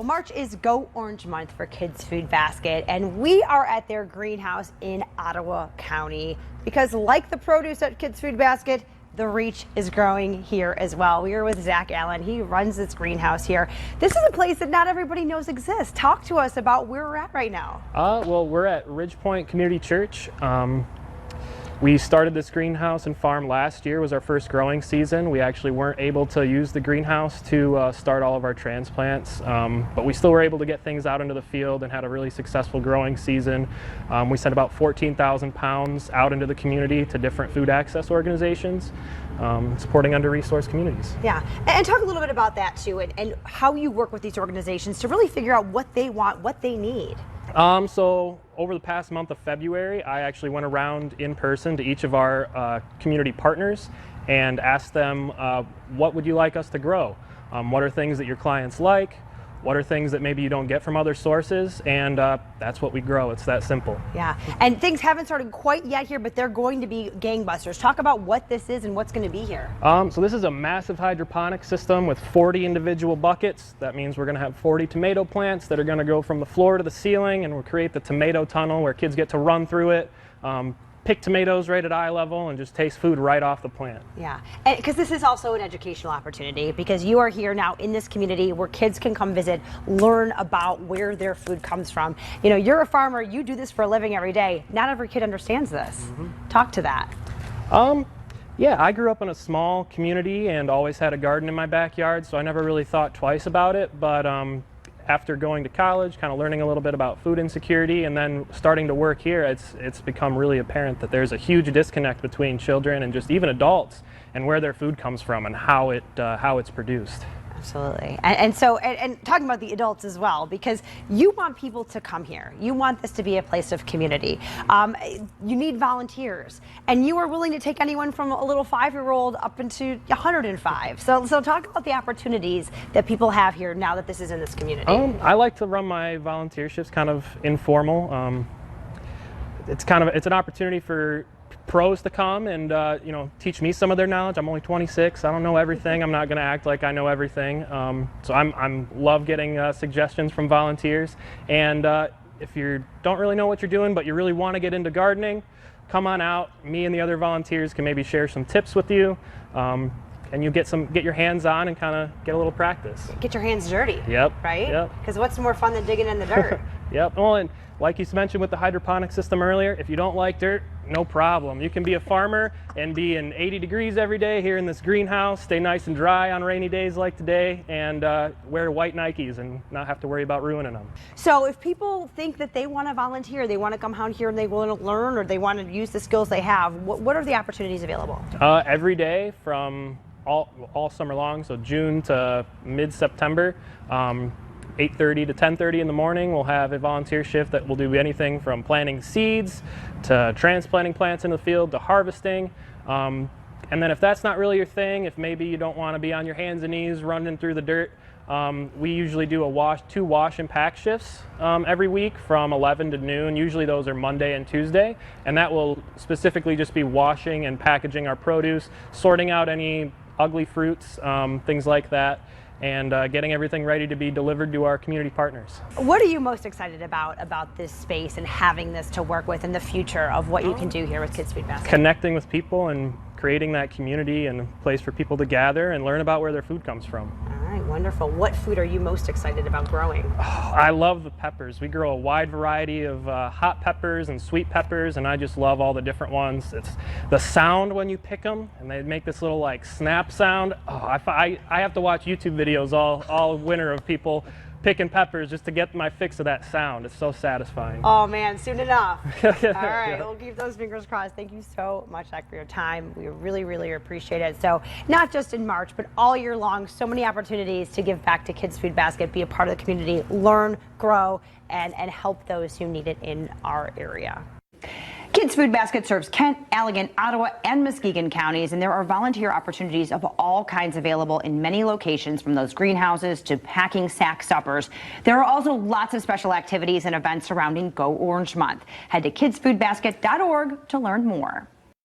Well, March is Go Orange Month for Kids Food Basket, and we are at their greenhouse in Ottawa County because, like the produce at Kids Food Basket, the reach is growing here as well. We are with Zach Allen. He runs this greenhouse here. This is a place that not everybody knows exists. Talk to us about where we're at right now. Well, we're at Ridgepoint Community Church. We started this greenhouse and farm last year. It was our first growing season. We actually weren't able to use the greenhouse to start all of our transplants, but we still were able to get things out into the field and had a really successful growing season. We sent about 14,000 pounds out into the community to different food access organizations, supporting under-resourced communities. Yeah, and talk a little bit about that too, and how you work with these organizations to really figure out what they want, what they need. So over the past month of February, I actually went around in person to each of our community partners and asked them, what would you like us to grow? What are things that your clients like? What are things that maybe you don't get from other sources? And that's what we grow. It's that simple. Yeah, and things haven't started quite yet here, but they're going to be gangbusters. Talk about what this is and what's going to be here. So this is a massive hydroponic system with 40 individual buckets. That means we're going to have 40 tomato plants that are going to go from the floor to the ceiling, and we'll create the tomato tunnel where kids get to run through it, pick tomatoes right at eye level, and just taste food right off the plant. Yeah, and because this is also an educational opportunity, because you are here now in this community where kids can come visit, learn about where their food comes from. You know, you're a farmer, you do this for a living every day. Not every kid understands this. Talk to that. Yeah, I grew up in a small community and always had a garden in my backyard, so I never really thought twice about it, but after going to college, kind of learning a little bit about food insecurity, and then starting to work here, it's become really apparent that there's a huge disconnect between children and just even adults and where their food comes from and how it's produced. Absolutely. And so talking about the adults as well, because you want people to come here. You want this to be a place of community. You need volunteers, and you are willing to take anyone from a little 5-year-old up into 105. So talk about the opportunities that people have here now that this is in this community. I like to run my volunteer shifts kind of informal. It's an opportunity for pros to come and teach me some of their knowledge. I'm only 26. I don't know everything. I'm not going to act like I know everything. So I'm love getting suggestions from volunteers. And if you don't really know what you're doing, but you really want to get into gardening, come on out. Me and the other volunteers can maybe share some tips with you. And you get your hands on and kind of get a little practice. Get your hands dirty. Yep. Right? Yep. Because what's more fun than digging in the dirt? Yep. Well, and like you mentioned with the hydroponic system earlier, if you don't like dirt, no problem. You can be a farmer and be in 80 degrees every day here in this greenhouse, stay nice and dry on rainy days like today, and wear white Nikes and not have to worry about ruining them. So if people think that they want to volunteer, they want to come out here and they want to learn, or they want to use the skills they have, what are the opportunities available? Every day from all summer long, so June to mid-September, 8:30 to 10:30 in the morning, we'll have a volunteer shift that will do anything from planting seeds to transplanting plants in the field to harvesting. And then if that's not really your thing, if maybe you don't want to be on your hands and knees running through the dirt, we usually do two wash and pack shifts every week from 11 to noon. Usually those are Monday and Tuesday, and that will specifically just be washing and packaging our produce, sorting out any ugly fruits, things like that, and getting everything ready to be delivered to our community partners. What are you most excited about this space and having this to work with in the future of what you can do here with Kids Food Basket? Connecting with people and creating that community and a place for people to gather and learn about where their food comes from. All right, wonderful. What food are you most excited about growing? I love the peppers. We grow a wide variety of hot peppers and sweet peppers, and I just love all the different ones. It's the sound when you pick them, and they make this little like snap sound. I have to watch YouTube videos all winter of people picking peppers just to get my fix of that sound. It's so satisfying. Oh man, soon enough. All right, we'll keep those fingers crossed. Thank you so much, Zach, for your time. We really, really appreciate it. So not just in March, but all year long, so many opportunities to give back to Kids Food Basket, be a part of the community, learn, grow, and help those who need it in our area. Kids Food Basket serves Kent, Allegan, Ottawa, and Muskegon counties, and there are volunteer opportunities of all kinds available in many locations, from those greenhouses to packing sack suppers. There are also lots of special activities and events surrounding Go Orange Month. Head to kidsfoodbasket.org to learn more.